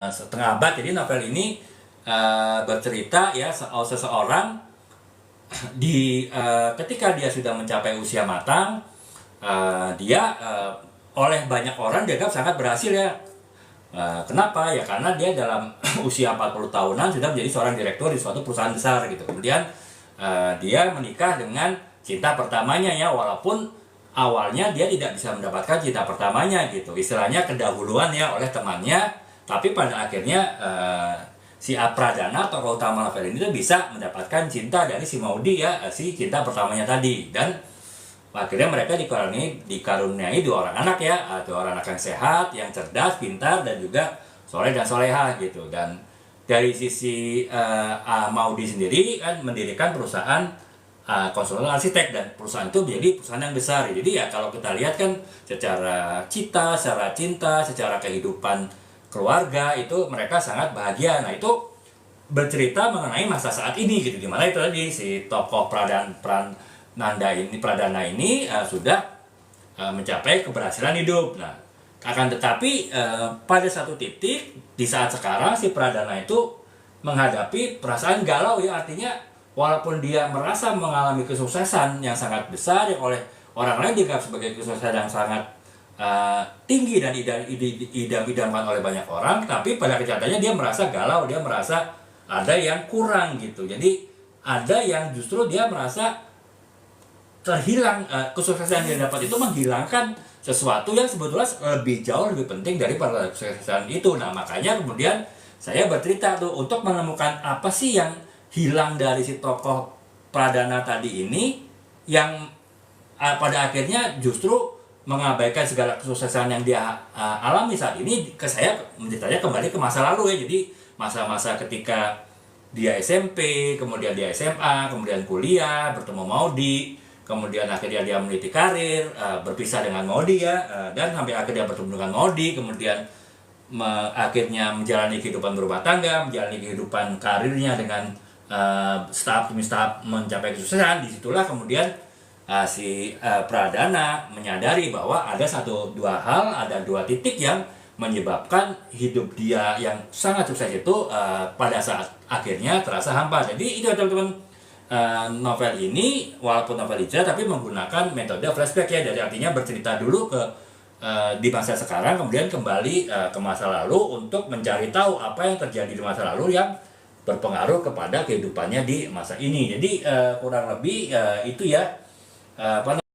setengah abad. Jadi novel ini bercerita ya soal seseorang ketika dia sudah mencapai usia matang, dia oleh banyak orang dianggap sangat berhasil ya. Kenapa? Ya karena dia dalam usia 40 tahunan sudah menjadi seorang direktur di suatu perusahaan besar gitu. Kemudian dia menikah dengan cinta pertamanya ya, walaupun awalnya dia tidak bisa mendapatkan cinta pertamanya gitu. Istilahnya kedahuluan ya oleh temannya, tapi pada akhirnya si Pradana, tokoh utama novel ini tuh bisa mendapatkan cinta dari si Maudi ya, si cinta pertamanya tadi. Dan akhirnya mereka dikaruniai dua orang anak ya, dua orang anak yang sehat, yang cerdas, pintar, dan juga soleh dan soleha gitu. Dan dari sisi Maudi sendiri kan mendirikan perusahaan konsultan arsitek, dan perusahaan itu menjadi perusahaan yang besar. Jadi ya kalau kita lihat kan secara cita, secara cinta, secara kehidupan keluarga itu mereka sangat bahagia. Nah itu bercerita mengenai masa saat ini gitu, dimana itu tadi si tokoh Pradana ini sudah mencapai keberhasilan hidup. Nah akan tetapi pada satu titik di saat sekarang si Pradana itu menghadapi perasaan galau ya, artinya walaupun dia merasa mengalami kesuksesan yang sangat besar yang oleh orang lain dianggap sebagai kesuksesan yang sangat tinggi dan idam-idamkan oleh banyak orang, tapi pada kenyataannya dia merasa galau, dia merasa ada yang kurang gitu. Jadi ada yang justru dia merasa terhilang, kesuksesan yang dia dapat itu menghilangkan sesuatu yang sebetulnya jauh lebih penting daripada kesuksesan itu. Nah makanya kemudian saya bercerita tuh untuk menemukan apa sih yang hilang dari si tokoh Pradana tadi ini, yang pada akhirnya justru mengabaikan segala kesuksesan yang dia alami saat ini. Saya menceritanya kembali ke masa lalu ya, jadi masa-masa ketika dia SMP, kemudian dia SMA, kemudian kuliah, bertemu Maudi, kemudian akhirnya dia meniti karir, berpisah dengan Maudi ya, dan sampai akhirnya bertemu dengan Maudi, kemudian akhirnya menjalani kehidupan berumah tangga, menjalani kehidupan karirnya dengan tahap demi tahap mencapai kesuksesan. Disitulah kemudian si Pradana menyadari bahwa ada ada dua titik yang menyebabkan hidup dia yang sangat sukses itu pada saat akhirnya terasa hampa. Jadi itu teman-teman, novel ini walaupun novel hijrah tapi menggunakan metode flashback ya, jadi artinya bercerita dulu di masa sekarang, kemudian kembali ke masa lalu untuk mencari tahu apa yang terjadi di masa lalu yang berpengaruh kepada kehidupannya di masa ini. Jadi kurang lebih itu ya.